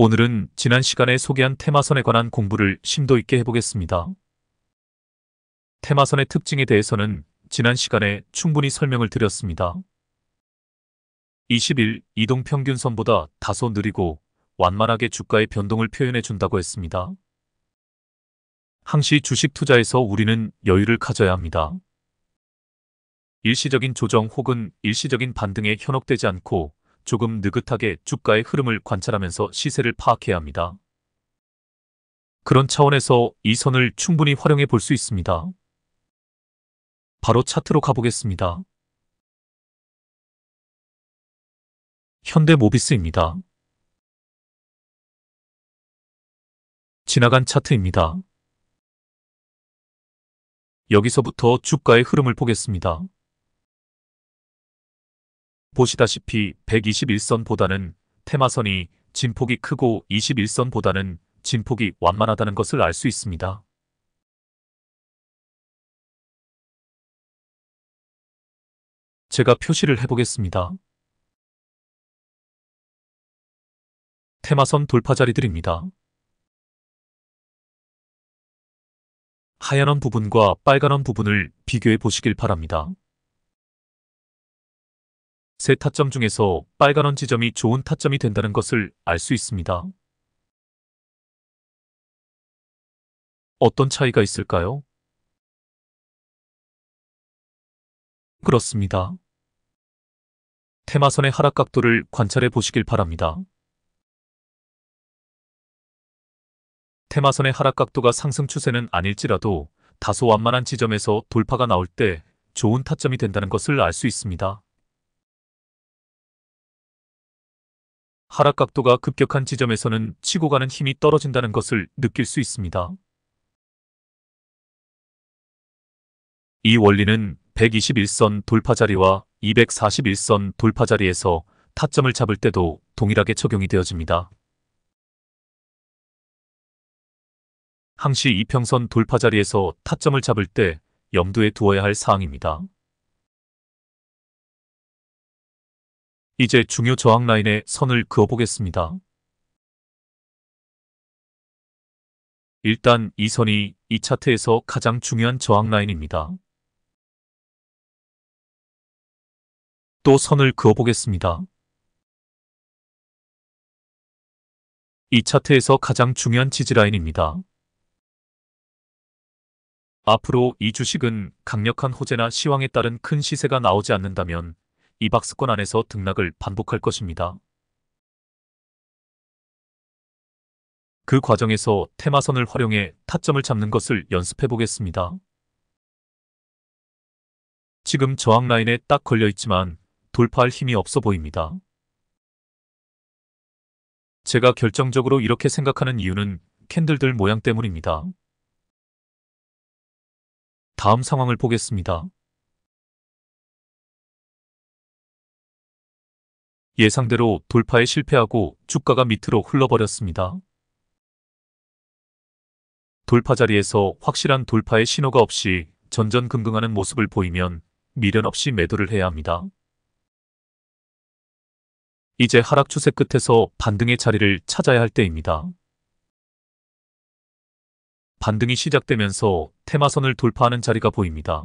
오늘은 지난 시간에 소개한 테마선에 관한 공부를 심도 있게 해보겠습니다. 테마선의 특징에 대해서는 지난 시간에 충분히 설명을 드렸습니다. 20일 이동평균선보다 다소 느리고 완만하게 주가의 변동을 표현해 준다고 했습니다. 항시 주식 투자에서 우리는 여유를 가져야 합니다. 일시적인 조정 혹은 일시적인 반등에 현혹되지 않고 조금 느긋하게 주가의 흐름을 관찰하면서 시세를 파악해야 합니다. 그런 차원에서 이 선을 충분히 활용해 볼 수 있습니다. 바로 차트로 가보겠습니다. 현대모비스입니다. 지나간 차트입니다. 여기서부터 주가의 흐름을 보겠습니다. 보시다시피 121선보다는 테마선이 진폭이 크고 21선보다는 진폭이 완만하다는 것을 알 수 있습니다. 제가 표시를 해보겠습니다. 테마선 돌파 자리들입니다. 하얀 원 부분과 빨간 원 부분을 비교해 보시길 바랍니다. 세 타점 중에서 빨간 원 지점이 좋은 타점이 된다는 것을 알 수 있습니다. 어떤 차이가 있을까요? 그렇습니다. 테마선의 하락 각도를 관찰해 보시길 바랍니다. 테마선의 하락 각도가 상승 추세는 아닐지라도 다소 완만한 지점에서 돌파가 나올 때 좋은 타점이 된다는 것을 알 수 있습니다. 하락 각도가 급격한 지점에서는 치고 가는 힘이 떨어진다는 것을 느낄 수 있습니다. 이 원리는 121선 돌파 자리와 241선 돌파 자리에서 타점을 잡을 때도 동일하게 적용이 되어집니다. 항시 이평선 돌파 자리에서 타점을 잡을 때 염두에 두어야 할 사항입니다. 이제 중요 저항 라인에 선을 그어보겠습니다. 일단 이 선이 이 차트에서 가장 중요한 저항 라인입니다. 또 선을 그어보겠습니다. 이 차트에서 가장 중요한 지지 라인입니다. 앞으로 이 주식은 강력한 호재나 시황에 따른 큰 시세가 나오지 않는다면 이 박스권 안에서 등락을 반복할 것입니다. 그 과정에서 테마선을 활용해 타점을 잡는 것을 연습해 보겠습니다. 지금 저항 라인에 딱 걸려 있지만 돌파할 힘이 없어 보입니다. 제가 결정적으로 이렇게 생각하는 이유는 캔들들 모양 때문입니다. 다음 상황을 보겠습니다. 예상대로 돌파에 실패하고 주가가 밑으로 흘러버렸습니다. 돌파 자리에서 확실한 돌파의 신호가 없이 전전긍긍하는 모습을 보이면 미련 없이 매도를 해야 합니다. 이제 하락 추세 끝에서 반등의 자리를 찾아야 할 때입니다. 반등이 시작되면서 테마선을 돌파하는 자리가 보입니다.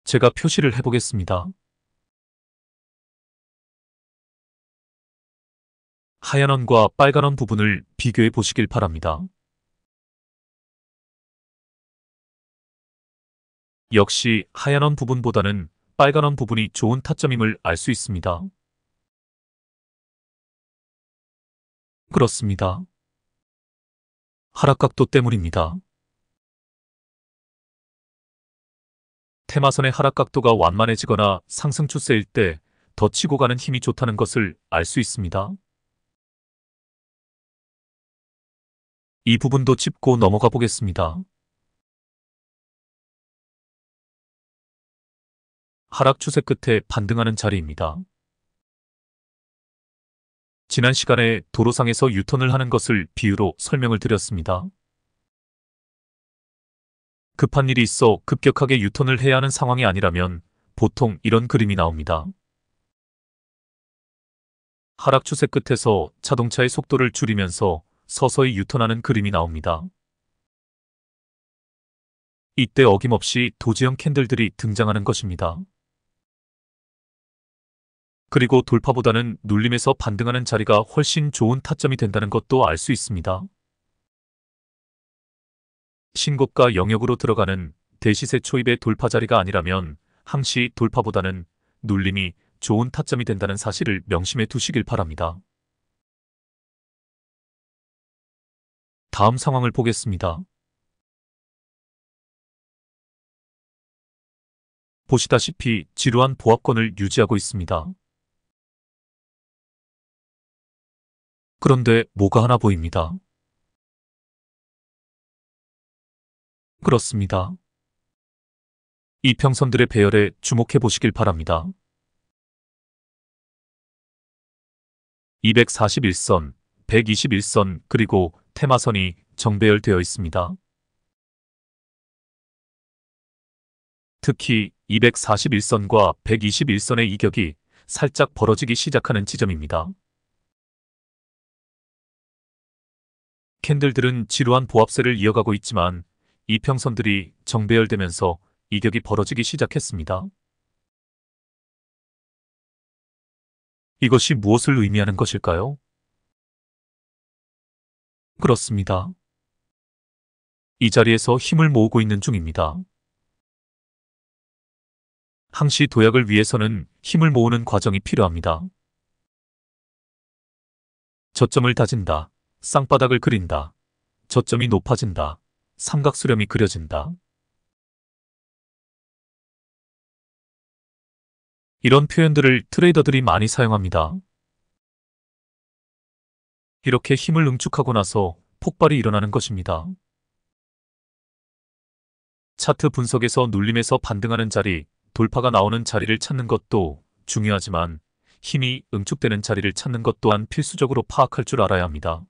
제가 표시를 해보겠습니다. 하얀 원과 빨간 원 부분을 비교해 보시길 바랍니다. 역시 하얀 원 부분보다는 빨간 원 부분이 좋은 타점임을 알 수 있습니다. 그렇습니다. 하락 각도 때문입니다. 테마선의 하락 각도가 완만해지거나 상승 추세일 때 더 치고 가는 힘이 좋다는 것을 알 수 있습니다. 이 부분도 짚고 넘어가 보겠습니다. 하락 추세 끝에 반등하는 자리입니다. 지난 시간에 도로상에서 유턴을 하는 것을 비유로 설명을 드렸습니다. 급한 일이 있어 급격하게 유턴을 해야 하는 상황이 아니라면 보통 이런 그림이 나옵니다. 하락 추세 끝에서 자동차의 속도를 줄이면서 서서히 유턴하는 그림이 나옵니다. 이때 어김없이 도지형 캔들들이 등장하는 것입니다. 그리고 돌파보다는 눌림에서 반등하는 자리가 훨씬 좋은 타점이 된다는 것도 알 수 있습니다. 신고가 영역으로 들어가는 대시세 초입의 돌파 자리가 아니라면 항시 돌파보다는 눌림이 좋은 타점이 된다는 사실을 명심해 두시길 바랍니다. 다음 상황을 보겠습니다. 보시다시피 지루한 보합권을 유지하고 있습니다. 그런데 뭐가 하나 보입니다. 그렇습니다. 이평선들의 배열에 주목해 보시길 바랍니다. 241선, 121선, 그리고 테마선이 정배열되어 있습니다. 특히 241선과 121선의 이격이 살짝 벌어지기 시작하는 지점입니다. 캔들들은 지루한 보합세를 이어가고 있지만 이평선들이 정배열되면서 이격이 벌어지기 시작했습니다. 이것이 무엇을 의미하는 것일까요? 그렇습니다. 이 자리에서 힘을 모으고 있는 중입니다. 항시 도약을 위해서는 힘을 모으는 과정이 필요합니다. 저점을 다진다. 쌍바닥을 그린다. 저점이 높아진다. 삼각수렴이 그려진다. 이런 표현들을 트레이더들이 많이 사용합니다. 이렇게 힘을 응축하고 나서 폭발이 일어나는 것입니다. 차트 분석에서 눌림에서 반등하는 자리, 돌파가 나오는 자리를 찾는 것도 중요하지만 힘이 응축되는 자리를 찾는 것 또한 필수적으로 파악할 줄 알아야 합니다.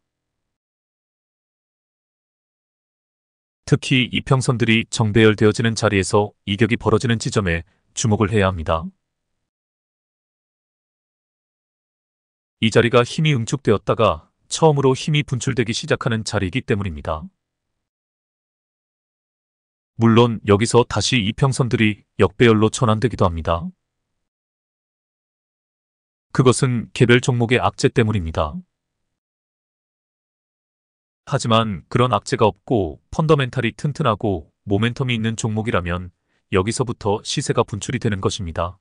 특히 이평선들이 정배열되어지는 자리에서 이격이 벌어지는 지점에 주목을 해야 합니다. 이 자리가 힘이 응축되었다가 처음으로 힘이 분출되기 시작하는 자리이기 때문입니다. 물론 여기서 다시 이평선들이 역배열로 전환되기도 합니다. 그것은 개별 종목의 악재 때문입니다. 하지만 그런 악재가 없고 펀더멘탈이 튼튼하고 모멘텀이 있는 종목이라면 여기서부터 시세가 분출이 되는 것입니다.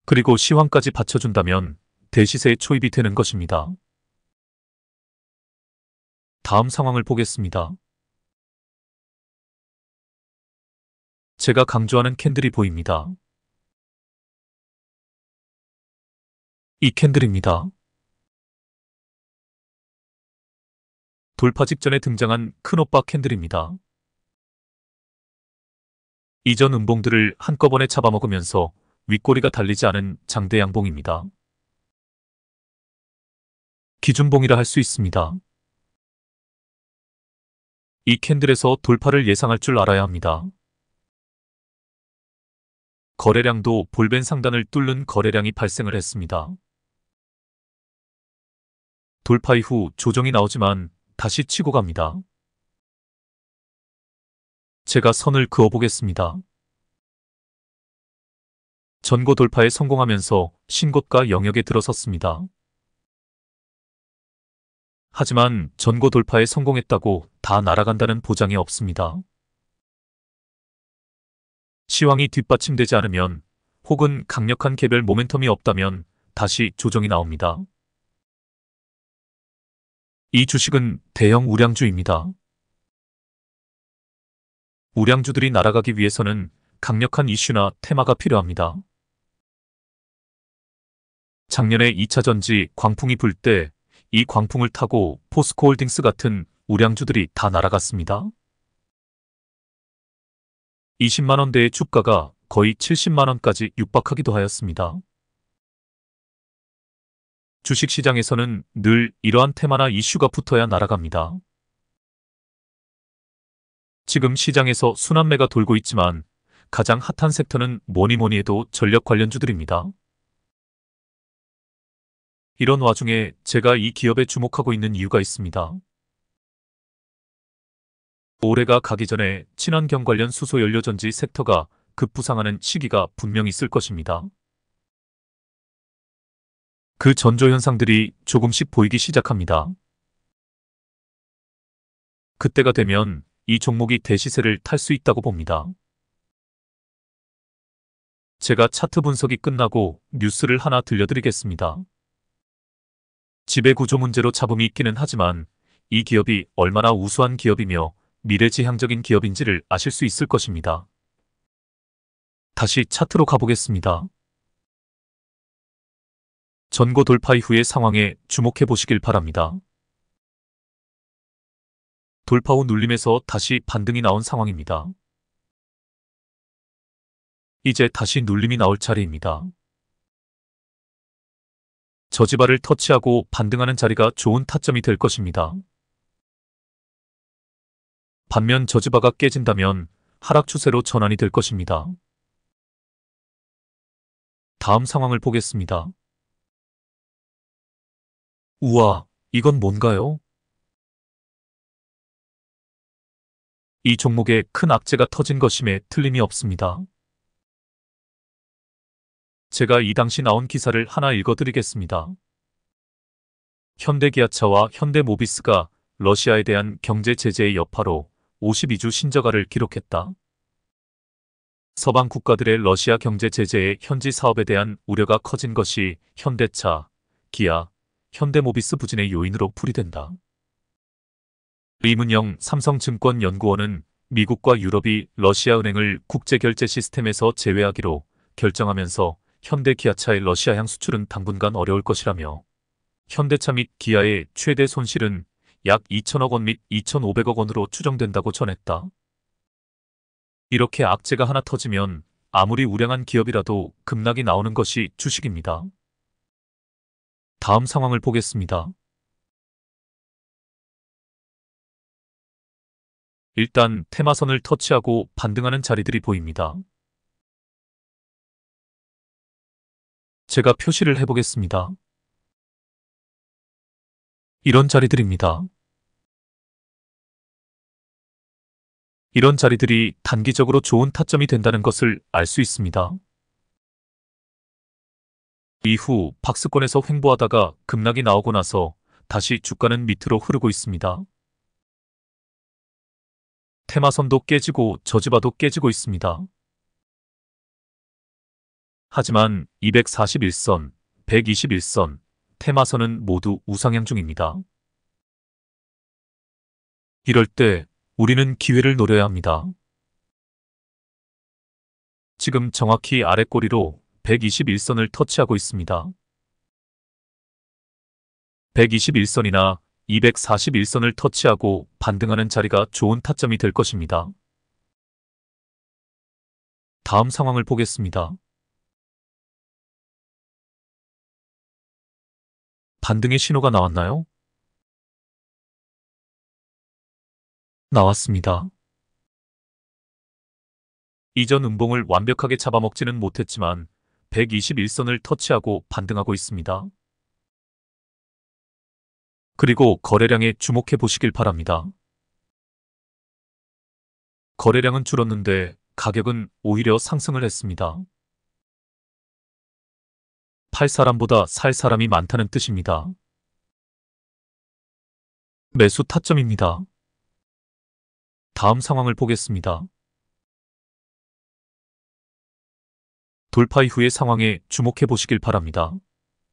그리고 시황까지 받쳐준다면 대시세의 초입이 되는 것입니다. 다음 상황을 보겠습니다. 제가 강조하는 캔들이 보입니다. 이 캔들입니다. 돌파 직전에 등장한 큰오빠 캔들입니다. 이전 음봉들을 한꺼번에 잡아먹으면서 윗꼬리가 달리지 않은 장대 양봉입니다. 기준봉이라 할 수 있습니다. 이 캔들에서 돌파를 예상할 줄 알아야 합니다. 거래량도 볼벤 상단을 뚫는 거래량이 발생을 했습니다. 돌파 이후 조정이 나오지만 다시 치고 갑니다. 제가 선을 그어보겠습니다. 전고 돌파에 성공하면서 신고가 영역에 들어섰습니다. 하지만 전고 돌파에 성공했다고 다 날아간다는 보장이 없습니다. 시황이 뒷받침되지 않으면 혹은 강력한 개별 모멘텀이 없다면 다시 조정이 나옵니다. 이 주식은 대형 우량주입니다. 우량주들이 날아가기 위해서는 강력한 이슈나 테마가 필요합니다. 작년에 2차전지 광풍이 불 때 이 광풍을 타고 포스코홀딩스 같은 우량주들이 다 날아갔습니다. 20만원대의 주가가 거의 70만원까지 육박하기도 하였습니다. 주식시장에서는 늘 이러한 테마나 이슈가 붙어야 날아갑니다. 지금 시장에서 순환매가 돌고 있지만 가장 핫한 섹터는 뭐니뭐니 해도 전력 관련주들입니다. 이런 와중에 제가 이 기업에 주목하고 있는 이유가 있습니다. 올해가 가기 전에 친환경 관련 수소연료전지 섹터가 급부상하는 시기가 분명 있을 것입니다. 그 전조 현상들이 조금씩 보이기 시작합니다. 그때가 되면 이 종목이 대시세를 탈 수 있다고 봅니다. 제가 차트 분석이 끝나고 뉴스를 하나 들려드리겠습니다. 지배 구조 문제로 잡음이 있기는 하지만 이 기업이 얼마나 우수한 기업이며 미래지향적인 기업인지를 아실 수 있을 것입니다. 다시 차트로 가보겠습니다. 전고 돌파 이후의 상황에 주목해 보시길 바랍니다. 돌파 후 눌림에서 다시 반등이 나온 상황입니다. 이제 다시 눌림이 나올 차례입니다. 저지발을 터치하고 반등하는 자리가 좋은 타점이 될 것입니다. 반면 저지바가 깨진다면 하락 추세로 전환이 될 것입니다. 다음 상황을 보겠습니다. 우와, 이건 뭔가요? 이 종목에 큰 악재가 터진 것임에 틀림이 없습니다. 제가 이 당시 나온 기사를 하나 읽어드리겠습니다. 현대기아차와 현대모비스가 러시아에 대한 경제 제재의 여파로 52주 신저가를 기록했다. 서방 국가들의 러시아 경제 제재에 현지 사업에 대한 우려가 커진 것이 현대차, 기아, 현대모비스 부진의 요인으로 풀이된다. 이문영 삼성증권 연구원은 미국과 유럽이 러시아 은행을 국제결제 시스템에서 제외하기로 결정하면서 현대기아차의 러시아향 수출은 당분간 어려울 것이라며 현대차 및 기아의 최대 손실은 약 2천억 원 및 2,500억 원으로 추정된다고 전했다. 이렇게 악재가 하나 터지면 아무리 우량한 기업이라도 급락이 나오는 것이 주식입니다. 다음 상황을 보겠습니다. 일단 테마선을 터치하고 반등하는 자리들이 보입니다. 제가 표시를 해보겠습니다. 이런 자리들입니다. 이런 자리들이 단기적으로 좋은 타점이 된다는 것을 알 수 있습니다. 이후 박스권에서 횡보하다가 급락이 나오고 나서 다시 주가는 밑으로 흐르고 있습니다. 테마선도 깨지고 저지바도 깨지고 있습니다. 하지만 241선, 121선, 테마선은 모두 우상향 중입니다. 이럴 때 우리는 기회를 노려야 합니다. 지금 정확히 아랫꼬리로 121선을 터치하고 있습니다. 121선이나 241선을 터치하고 반등하는 자리가 좋은 타점이 될 것입니다. 다음 상황을 보겠습니다. 반등의 신호가 나왔나요? 나왔습니다. 이전 음봉을 완벽하게 잡아먹지는 못했지만 121선을 터치하고 반등하고 있습니다. 그리고 거래량에 주목해 보시길 바랍니다. 거래량은 줄었는데 가격은 오히려 상승을 했습니다. 팔 사람보다 살 사람이 많다는 뜻입니다. 매수 타점입니다. 다음 상황을 보겠습니다. 돌파 이후의 상황에 주목해 보시길 바랍니다.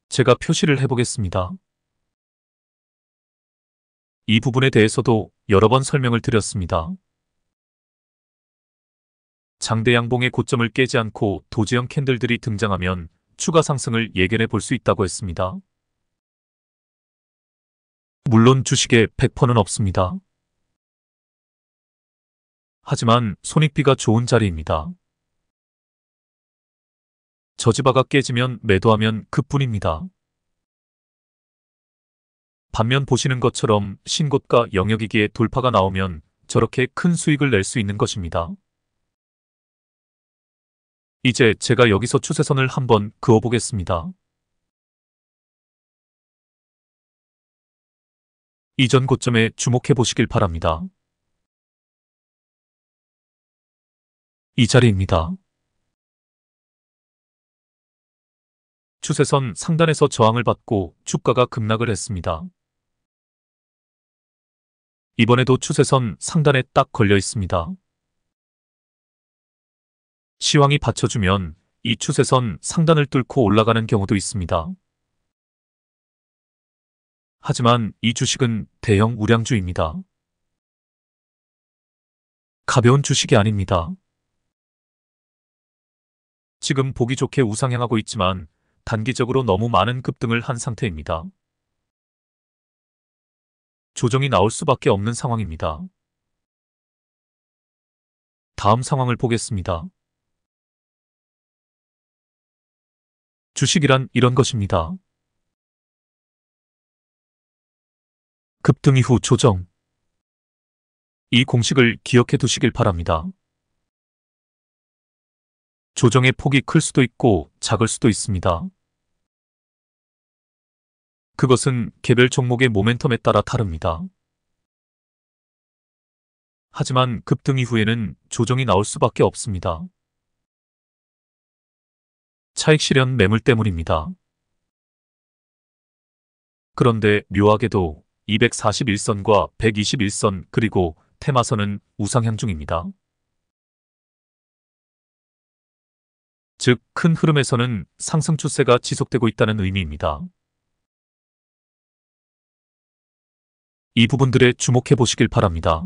제가 표시를 해보겠습니다. 이 부분에 대해서도 여러 번 설명을 드렸습니다. 장대 양봉의 고점을 깨지 않고 도지형 캔들들이 등장하면 추가 상승을 예견해 볼 수 있다고 했습니다. 물론 주식에 100%는 없습니다. 하지만 손익비가 좋은 자리입니다. 저지바가 깨지면 매도하면 그뿐입니다. 반면 보시는 것처럼 신고가 영역이기에 돌파가 나오면 저렇게 큰 수익을 낼 수 있는 것입니다. 이제 제가 여기서 추세선을 한번 그어보겠습니다. 이전 고점에 주목해 보시길 바랍니다. 이 자리입니다. 추세선 상단에서 저항을 받고 주가가 급락을 했습니다. 이번에도 추세선 상단에 딱 걸려 있습니다. 시황이 받쳐주면 이 추세선 상단을 뚫고 올라가는 경우도 있습니다. 하지만 이 주식은 대형 우량주입니다. 가벼운 주식이 아닙니다. 지금 보기 좋게 우상향하고 있지만 단기적으로 너무 많은 급등을 한 상태입니다. 조정이 나올 수밖에 없는 상황입니다. 다음 상황을 보겠습니다. 주식이란 이런 것입니다. 급등 이후 조정. 이 공식을 기억해 두시길 바랍니다. 조정의 폭이 클 수도 있고 작을 수도 있습니다. 그것은 개별 종목의 모멘텀에 따라 다릅니다. 하지만 급등 이후에는 조정이 나올 수밖에 없습니다. 차익 실현 매물 때문입니다. 그런데 묘하게도 241선과 121선 그리고 테마선은 우상향 중입니다. 즉, 큰 흐름에서는 상승 추세가 지속되고 있다는 의미입니다. 이 부분들에 주목해 보시길 바랍니다.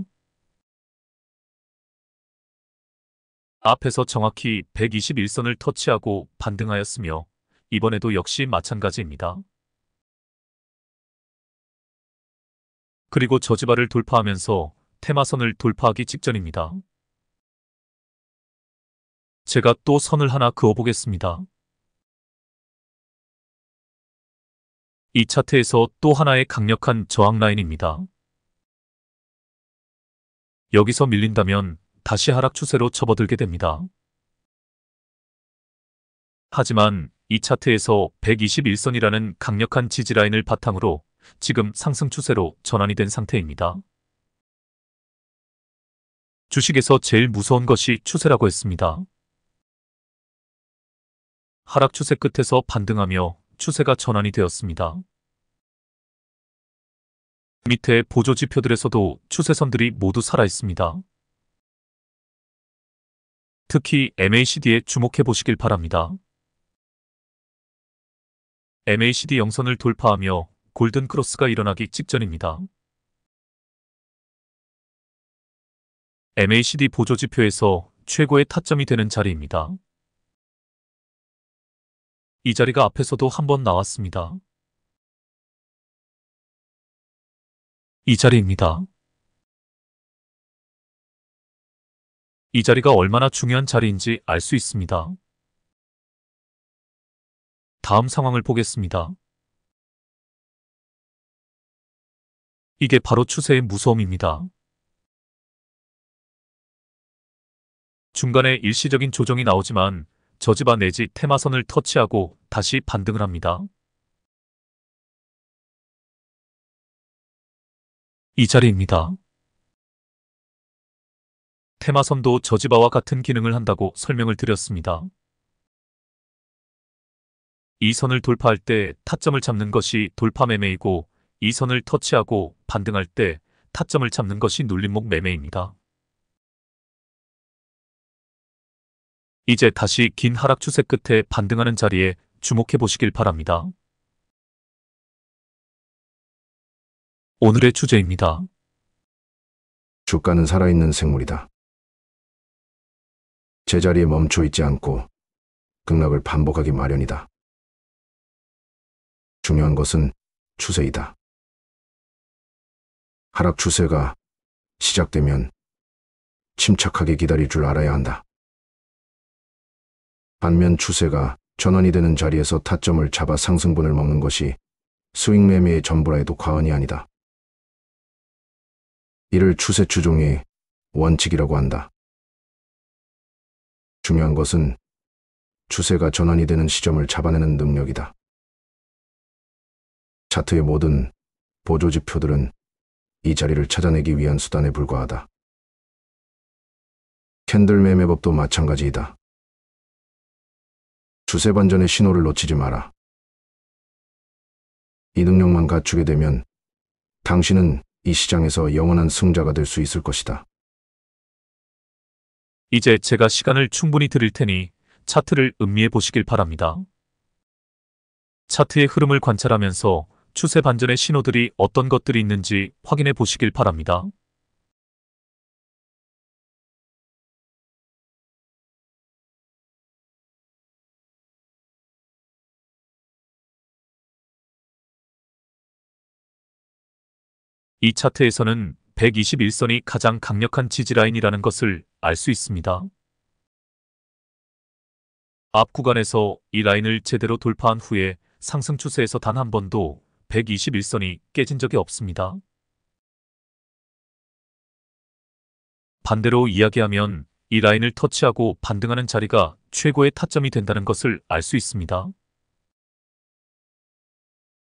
앞에서 정확히 121선을 터치하고 반등하였으며 이번에도 역시 마찬가지입니다. 그리고 저지발을 돌파하면서 테마선을 돌파하기 직전입니다. 제가 또 선을 하나 그어보겠습니다. 이 차트에서 또 하나의 강력한 저항 라인입니다. 여기서 밀린다면 다시 하락 추세로 접어들게 됩니다. 하지만 이 차트에서 121선이라는 강력한 지지라인을 바탕으로 지금 상승 추세로 전환이 된 상태입니다. 주식에서 제일 무서운 것이 추세라고 했습니다. 하락 추세 끝에서 반등하며 추세가 전환이 되었습니다. 밑에 보조 지표들에서도 추세선들이 모두 살아있습니다. 특히 MACD에 주목해 보시길 바랍니다. MACD 영선을 돌파하며 골든 크로스가 일어나기 직전입니다. MACD 보조 지표에서 최고의 타점이 되는 자리입니다. 이 자리가 앞에서도 한번 나왔습니다. 이 자리입니다. 이 자리가 얼마나 중요한 자리인지 알 수 있습니다. 다음 상황을 보겠습니다. 이게 바로 추세의 무서움입니다. 중간에 일시적인 조정이 나오지만 저지바 내지 테마선을 터치하고 다시 반등을 합니다. 이 자리입니다. 테마선도 저지바와 같은 기능을 한다고 설명을 드렸습니다. 이 선을 돌파할 때 타점을 잡는 것이 돌파 매매이고 이 선을 터치하고 반등할 때 타점을 잡는 것이 눌림목 매매입니다. 이제 다시 긴 하락 추세 끝에 반등하는 자리에 주목해 보시길 바랍니다. 오늘의 주제입니다. 주가는 살아있는 생물이다. 제자리에 멈춰 있지 않고 급락을 반복하기 마련이다. 중요한 것은 추세이다. 하락 추세가 시작되면 침착하게 기다릴 줄 알아야 한다. 반면 추세가 전환이 되는 자리에서 타점을 잡아 상승분을 먹는 것이 스윙 매매의 전부라 해도 과언이 아니다. 이를 추세 추종의 원칙이라고 한다. 중요한 것은 추세가 전환이 되는 시점을 잡아내는 능력이다. 차트의 모든 보조지표들은 이 자리를 찾아내기 위한 수단에 불과하다. 캔들 매매법도 마찬가지이다. 추세 반전의 신호를 놓치지 마라. 이 능력만 갖추게 되면 당신은 이 시장에서 영원한 승자가 될 수 있을 것이다. 이제 제가 시간을 충분히 드릴 테니 차트를 음미해 보시길 바랍니다. 차트의 흐름을 관찰하면서 추세 반전의 신호들이 어떤 것들이 있는지 확인해 보시길 바랍니다. 이 차트에서는 121선이 가장 강력한 지지라인이라는 것을 알 수 있습니다. 앞 구간에서 이 라인을 제대로 돌파한 후에 상승 추세에서 단 한 번도 121선이 깨진 적이 없습니다. 반대로 이야기하면 이 라인을 터치하고 반등하는 자리가 최고의 타점이 된다는 것을 알 수 있습니다.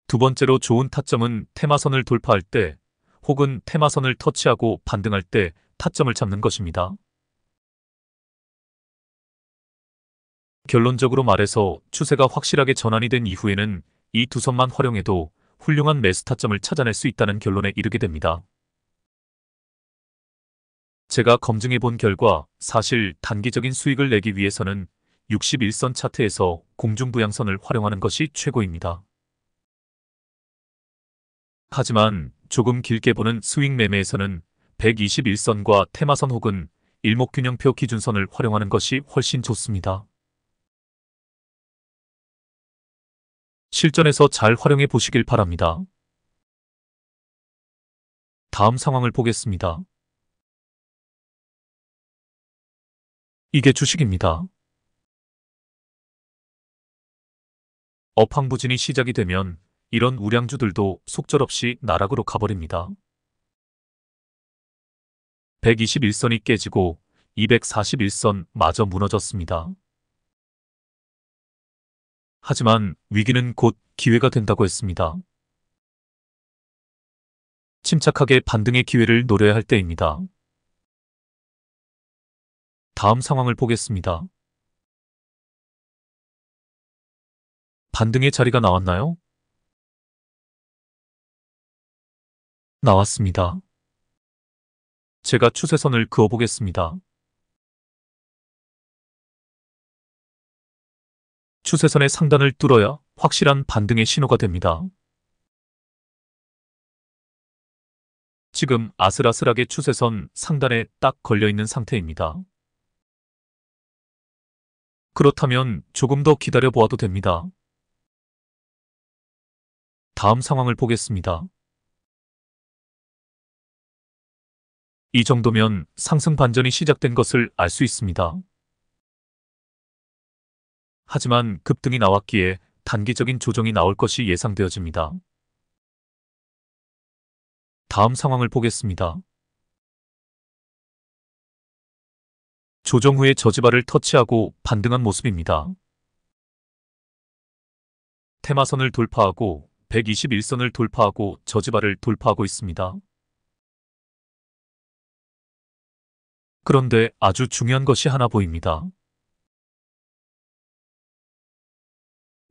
두 번째로 좋은 타점은 테마선을 돌파할 때 혹은 테마선을 터치하고 반등할 때 타점을 잡는 것입니다. 결론적으로 말해서 추세가 확실하게 전환이 된 이후에는 이 두 선만 활용해도 훌륭한 매수 타점을 찾아낼 수 있다는 결론에 이르게 됩니다. 제가 검증해 본 결과 사실 단기적인 수익을 내기 위해서는 61선 차트에서 공중부양선을 활용하는 것이 최고입니다. 하지만 조금 길게 보는 스윙 매매에서는 121선과 테마선 혹은 일목균형표 기준선을 활용하는 것이 훨씬 좋습니다. 실전에서 잘 활용해 보시길 바랍니다. 다음 상황을 보겠습니다. 이게 주식입니다. 업황부진이 시작이 되면 이런 우량주들도 속절없이 나락으로 가버립니다. 121선이 깨지고 241선 마저 무너졌습니다. 하지만 위기는 곧 기회가 된다고 했습니다. 침착하게 반등의 기회를 노려야 할 때입니다. 다음 상황을 보겠습니다. 반등의 자리가 나왔나요? 나왔습니다. 제가 추세선을 그어보겠습니다. 추세선의 상단을 뚫어야 확실한 반등의 신호가 됩니다. 지금 아슬아슬하게 추세선 상단에 딱 걸려있는 상태입니다. 그렇다면 조금 더 기다려 보아도 됩니다. 다음 상황을 보겠습니다. 이 정도면 상승 반전이 시작된 것을 알 수 있습니다. 하지만 급등이 나왔기에 단기적인 조정이 나올 것이 예상되어집니다. 다음 상황을 보겠습니다. 조정 후에 저지발을 터치하고 반등한 모습입니다. 테마선을 돌파하고 121선을 돌파하고 저지발을 돌파하고 있습니다. 그런데 아주 중요한 것이 하나 보입니다.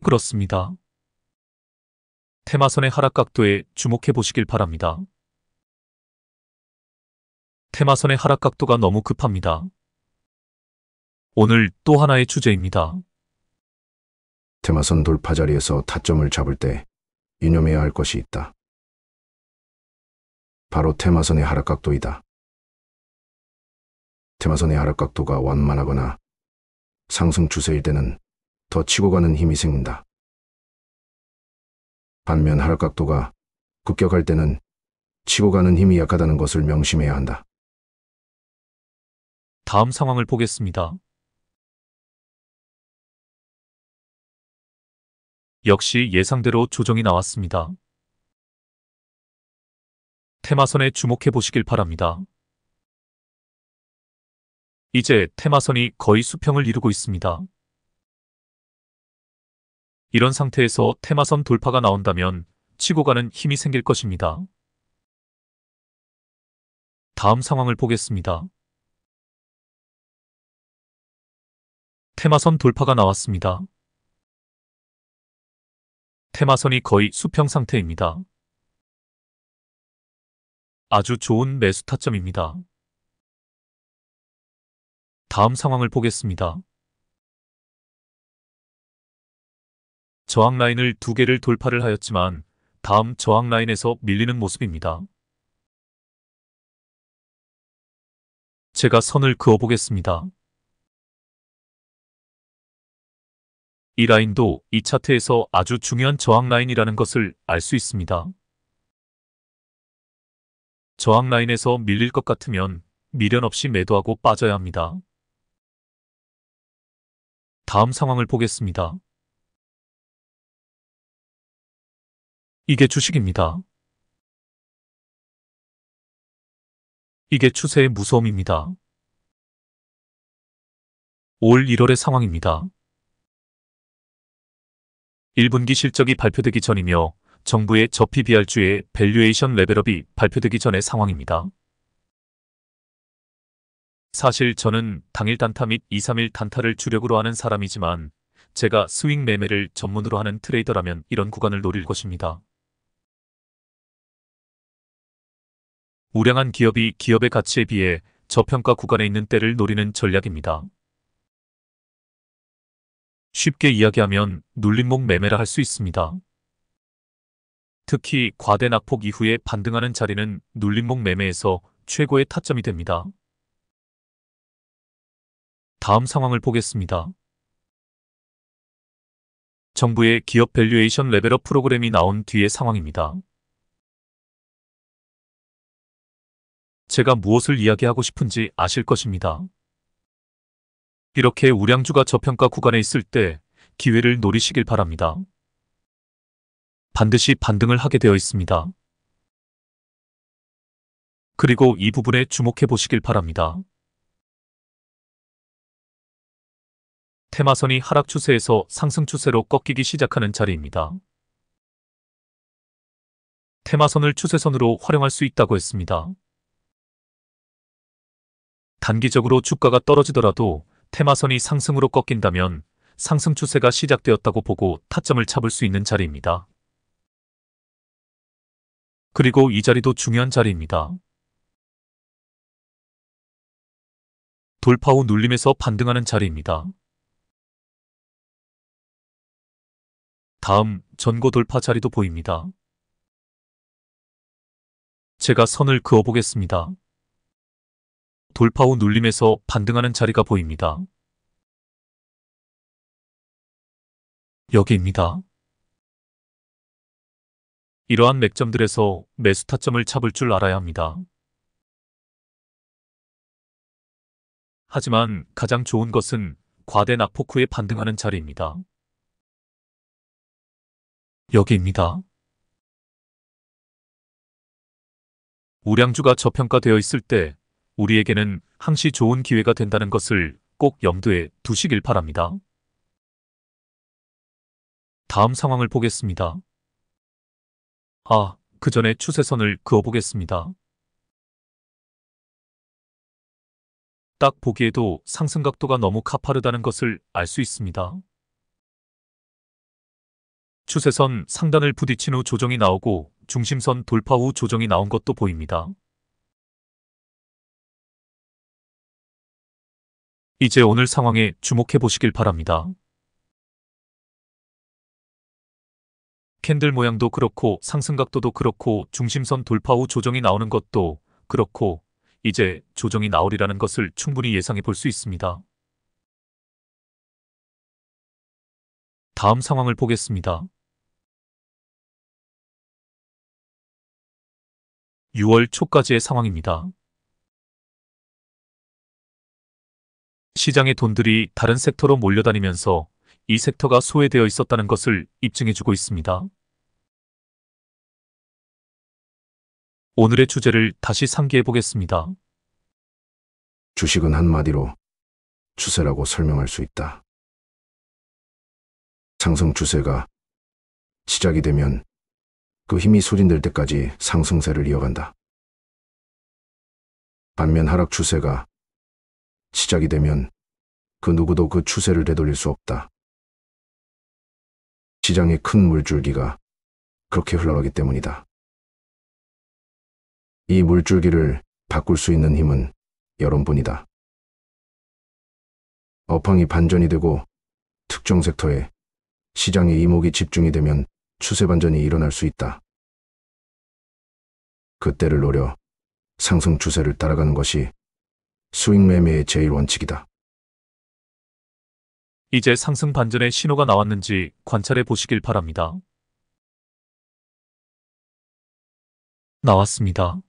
그렇습니다. 테마선의 하락 각도에 주목해 보시길 바랍니다. 테마선의 하락 각도가 너무 급합니다. 오늘 또 하나의 주제입니다. 테마선 돌파 자리에서 타점을 잡을 때 유념해야 할 것이 있다. 바로 테마선의 하락 각도이다. 테마선의 하락 각도가 완만하거나 상승 추세일 때는 더 치고 가는 힘이 생긴다. 반면 하락 각도가 급격할 때는 치고 가는 힘이 약하다는 것을 명심해야 한다. 다음 상황을 보겠습니다. 역시 예상대로 조정이 나왔습니다. 테마선에 주목해 보시길 바랍니다. 이제 테마선이 거의 수평을 이루고 있습니다. 이런 상태에서 테마선 돌파가 나온다면 치고 가는 힘이 생길 것입니다. 다음 상황을 보겠습니다. 테마선 돌파가 나왔습니다. 테마선이 거의 수평 상태입니다. 아주 좋은 매수 타점입니다. 다음 상황을 보겠습니다. 저항 라인을 2개를 돌파를 하였지만 다음 저항 라인에서 밀리는 모습입니다. 제가 선을 그어보겠습니다. 이 라인도 이 차트에서 아주 중요한 저항 라인이라는 것을 알 수 있습니다. 저항 라인에서 밀릴 것 같으면 미련 없이 매도하고 빠져야 합니다. 다음 상황을 보겠습니다. 이게 주식입니다. 이게 추세의 무서움입니다. 올 1월의 상황입니다. 1분기 실적이 발표되기 전이며 정부의 저PBR주의 밸류에이션 레벨업이 발표되기 전의 상황입니다. 사실 저는 당일 단타 및 2, 3일 단타를 주력으로 하는 사람이지만 제가 스윙 매매를 전문으로 하는 트레이더라면 이런 구간을 노릴 것입니다. 우량한 기업이 기업의 가치에 비해 저평가 구간에 있는 때를 노리는 전략입니다. 쉽게 이야기하면 눌림목 매매라 할 수 있습니다. 특히 과대 낙폭 이후에 반등하는 자리는 눌림목 매매에서 최고의 타점이 됩니다. 다음 상황을 보겠습니다. 정부의 기업 밸류에이션 레벨업 프로그램이 나온 뒤의 상황입니다. 제가 무엇을 이야기하고 싶은지 아실 것입니다. 이렇게 우량주가 저평가 구간에 있을 때 기회를 노리시길 바랍니다. 반드시 반등을 하게 되어 있습니다. 그리고 이 부분에 주목해 보시길 바랍니다. 테마선이 하락 추세에서 상승 추세로 꺾이기 시작하는 자리입니다. 테마선을 추세선으로 활용할 수 있다고 했습니다. 단기적으로 주가가 떨어지더라도 테마선이 상승으로 꺾인다면 상승 추세가 시작되었다고 보고 타점을 잡을 수 있는 자리입니다. 그리고 이 자리도 중요한 자리입니다. 돌파 후 눌림에서 반등하는 자리입니다. 다음 전고 돌파 자리도 보입니다. 제가 선을 그어보겠습니다. 돌파 후 눌림에서 반등하는 자리가 보입니다. 여기입니다. 이러한 맥점들에서 매수 타점을 잡을 줄 알아야 합니다. 하지만 가장 좋은 것은 과대 낙폭 후에 반등하는 자리입니다. 여기입니다. 우량주가 저평가되어 있을 때 우리에게는 항시 좋은 기회가 된다는 것을 꼭 염두에 두시길 바랍니다. 다음 상황을 보겠습니다. 그 전에 추세선을 그어보겠습니다. 딱 보기에도 상승 각도가 너무 가파르다는 것을 알 수 있습니다. 추세선 상단을 부딪힌 후 조정이 나오고 중심선 돌파 후 조정이 나온 것도 보입니다. 이제 오늘 상황에 주목해 보시길 바랍니다. 캔들 모양도 그렇고 상승 각도도 그렇고 중심선 돌파 후 조정이 나오는 것도 그렇고 이제 조정이 나오리라는 것을 충분히 예상해 볼 수 있습니다. 다음 상황을 보겠습니다. 6월 초까지의 상황입니다. 시장의 돈들이 다른 섹터로 몰려다니면서 이 섹터가 소외되어 있었다는 것을 입증해주고 있습니다. 오늘의 주제를 다시 상기해 보겠습니다. 주식은 한마디로 추세라고 설명할 수 있다. 상승 추세가 시작이 되면 그 힘이 소진될 때까지 상승세를 이어간다. 반면 하락 추세가 시작이 되면 그 누구도 그 추세를 되돌릴 수 없다. 시장의 큰 물줄기가 그렇게 흘러가기 때문이다. 이 물줄기를 바꿀 수 있는 힘은 여러분뿐이다. 업황이 반전이 되고 특정 섹터에 시장의 이목이 집중이 되면 추세 반전이 일어날 수 있다. 그때를 노려 상승 추세를 따라가는 것이 스윙 매매의 제일 원칙이다. 이제 상승 반전의 신호가 나왔는지 관찰해 보시길 바랍니다. 나왔습니다.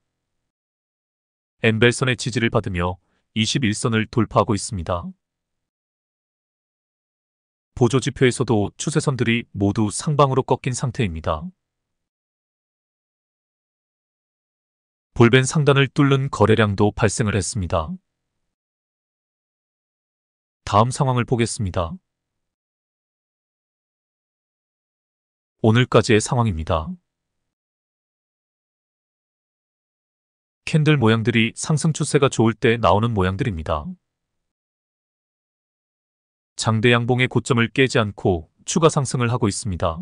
엠벨선의 지지를 받으며 21선을 돌파하고 있습니다. 보조지표에서도 추세선들이 모두 상방으로 꺾인 상태입니다. 볼벤 상단을 뚫는 거래량도 발생을 했습니다. 다음 상황을 보겠습니다. 오늘까지의 상황입니다. 캔들 모양들이 상승 추세가 좋을 때 나오는 모양들입니다. 장대 양봉의 고점을 깨지 않고 추가 상승을 하고 있습니다.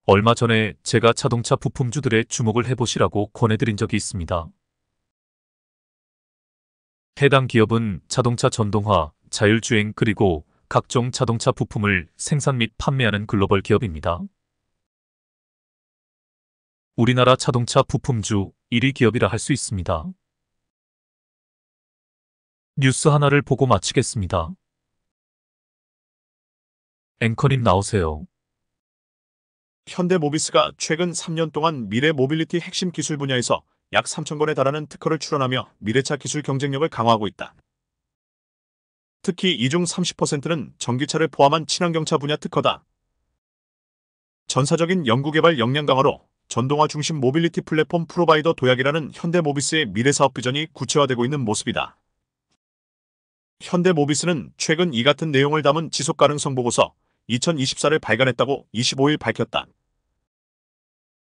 얼마 전에 제가 자동차 부품주들의 주목을 해보시라고 권해드린 적이 있습니다. 해당 기업은 자동차 전동화, 자율주행 그리고 각종 자동차 부품을 생산 및 판매하는 글로벌 기업입니다. 우리나라 자동차 부품주 1위 기업이라 할 수 있습니다. 뉴스 하나를 보고 마치겠습니다. 앵커님 나오세요. 현대모비스가 최근 3년 동안 미래 모빌리티 핵심 기술 분야에서 약 3,000건에 달하는 특허를 출원하며 미래차 기술 경쟁력을 강화하고 있다. 특히 이 중 30%는 전기차를 포함한 친환경차 분야 특허다. 전사적인 연구개발 역량 강화로 전동화 중심 모빌리티 플랫폼 프로바이더 도약이라는 현대모비스의 미래사업 비전이 구체화되고 있는 모습이다. 현대모비스는 최근 이 같은 내용을 담은 지속가능성 보고서 2024를 발간했다고 25일 밝혔다.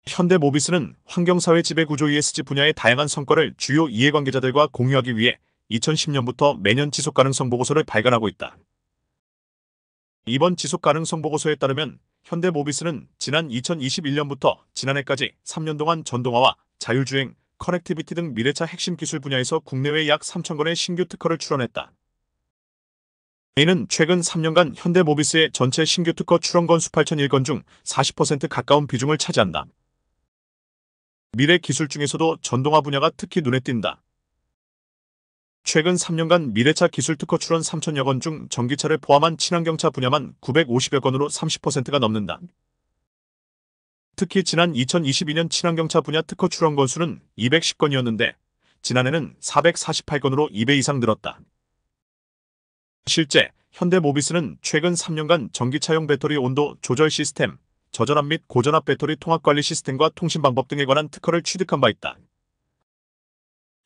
현대모비스는 환경사회 지배구조 ESG 분야의 다양한 성과를 주요 이해관계자들과 공유하기 위해 2010년부터 매년 지속가능성 보고서를 발간하고 있다. 이번 지속가능성 보고서에 따르면 현대모비스는 지난 2021년부터 지난해까지 3년 동안 전동화와 자율주행, 커넥티비티 등 미래차 핵심 기술 분야에서 국내외 약 3,000건의 신규 특허를 출원했다. 이는 최근 3년간 현대모비스의 전체 신규 특허 출원 건수 8,001건 중 40% 가까운 비중을 차지한다. 미래 기술 중에서도 전동화 분야가 특히 눈에 띈다. 최근 3년간 미래차 기술 특허 출원 3,000여 건 중 전기차를 포함한 친환경차 분야만 950여 건으로 30%가 넘는다. 특히 지난 2022년 친환경차 분야 특허 출원 건수는 210건이었는데 지난해는 448건으로 2배 이상 늘었다. 실제 현대모비스는 최근 3년간 전기차용 배터리 온도 조절 시스템, 저전압 및 고전압 배터리 통합 관리 시스템과 통신 방법 등에 관한 특허를 취득한 바 있다.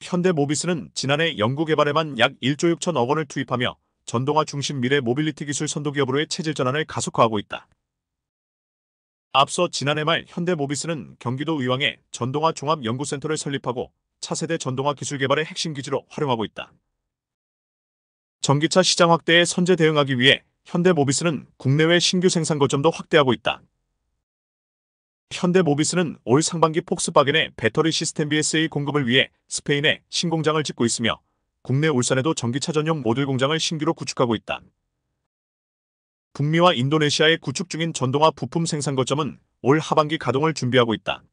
현대모비스는 지난해 연구개발에만 약 1조 6천억 원을 투입하며 전동화 중심 미래 모빌리티 기술 선도기업으로의 체질 전환을 가속화하고 있다. 앞서 지난해 말 현대모비스는 경기도 의왕에 전동화 종합연구센터를 설립하고 차세대 전동화 기술 개발의 핵심 기지로 활용하고 있다. 전기차 시장 확대에 선제 대응하기 위해 현대모비스는 국내외 신규 생산 거점도 확대하고 있다. 현대모비스는 올 상반기 폭스바겐의 배터리 시스템 BSA 공급을 위해 스페인에 신공장을 짓고 있으며 국내 울산에도 전기차 전용 모듈 공장을 신규로 구축하고 있다. 북미와 인도네시아에 구축 중인 전동화 부품 생산 거점은 올 하반기 가동을 준비하고 있다.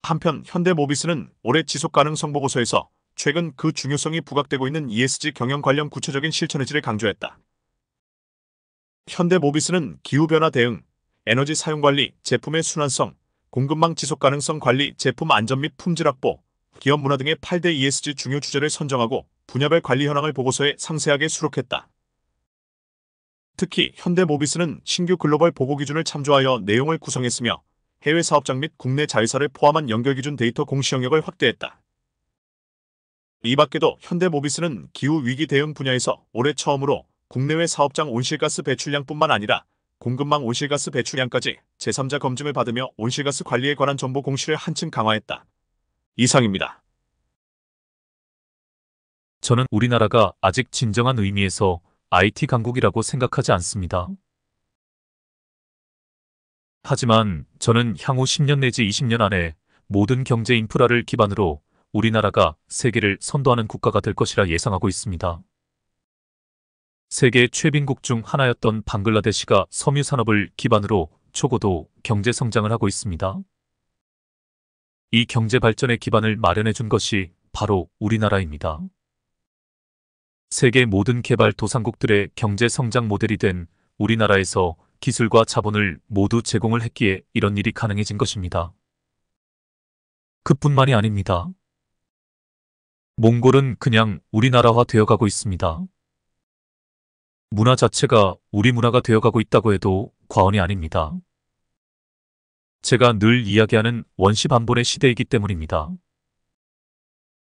한편 현대모비스는 올해 지속가능성 보고서에서 최근 그 중요성이 부각되고 있는 ESG 경영 관련 구체적인 실천 의지를 강조했다. 현대모비스는 기후변화 대응, 에너지 사용 관리, 제품의 순환성, 공급망 지속 가능성 관리, 제품 안전 및 품질 확보, 기업 문화 등의 8대 ESG 중요 주제를 선정하고 분야별 관리 현황을 보고서에 상세하게 수록했다. 특히 현대모비스는 신규 글로벌 보고 기준을 참조하여 내용을 구성했으며 해외 사업장 및 국내 자회사를 포함한 연결 기준 데이터 공시 영역을 확대했다. 이 밖에도 현대모비스는 기후 위기 대응 분야에서 올해 처음으로 국내외 사업장 온실가스 배출량뿐만 아니라 공급망 온실가스 배출량까지 제3자 검증을 받으며 온실가스 관리에 관한 정보 공시를 한층 강화했다. 이상입니다. 저는 우리나라가 아직 진정한 의미에서 IT 강국이라고 생각하지 않습니다. 하지만 저는 향후 10년 내지 20년 안에 모든 경제 인프라를 기반으로 우리나라가 세계를 선도하는 국가가 될 것이라 예상하고 있습니다. 세계 최빈국 중 하나였던 방글라데시가 섬유 산업을 기반으로 초고도 경제 성장을 하고 있습니다. 이 경제 발전의 기반을 마련해 준 것이 바로 우리나라입니다. 세계 모든 개발 도상국들의 경제 성장 모델이 된 우리나라에서 기술과 자본을 모두 제공을 했기에 이런 일이 가능해진 것입니다. 그뿐만이 아닙니다. 몽골은 그냥 우리나라화 되어가고 있습니다. 문화 자체가 우리 문화가 되어가고 있다고 해도 과언이 아닙니다. 제가 늘 이야기하는 원시반본의 시대이기 때문입니다.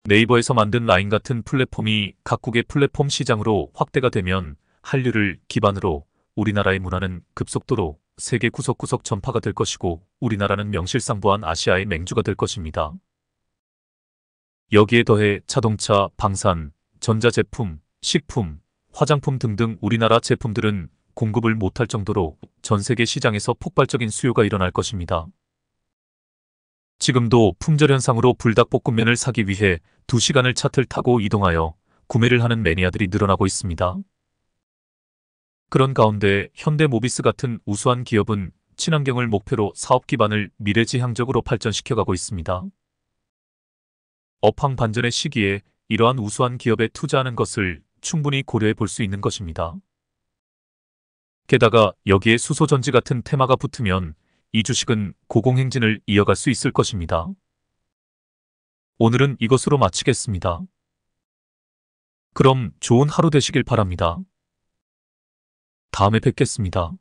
네이버에서 만든 라인 같은 플랫폼이 각국의 플랫폼 시장으로 확대가 되면 한류를 기반으로 우리나라의 문화는 급속도로 세계 구석구석 전파가 될 것이고 우리나라는 명실상부한 아시아의 맹주가 될 것입니다. 여기에 더해 자동차, 방산, 전자제품, 식품, 화장품 등등 우리나라 제품들은 공급을 못할 정도로 전 세계 시장에서 폭발적인 수요가 일어날 것입니다. 지금도 품절 현상으로 불닭볶음면을 사기 위해 2시간을 차트를 타고 이동하여 구매를 하는 매니아들이 늘어나고 있습니다. 그런 가운데 현대모비스 같은 우수한 기업은 친환경을 목표로 사업 기반을 미래지향적으로 발전시켜가고 있습니다. 업황 반전의 시기에 이러한 우수한 기업에 투자하는 것을 충분히 고려해 볼 수 있는 것입니다. 게다가 여기에 수소전지 같은 테마가 붙으면 이 주식은 고공행진을 이어갈 수 있을 것입니다. 오늘은 이것으로 마치겠습니다. 그럼 좋은 하루 되시길 바랍니다. 다음에 뵙겠습니다.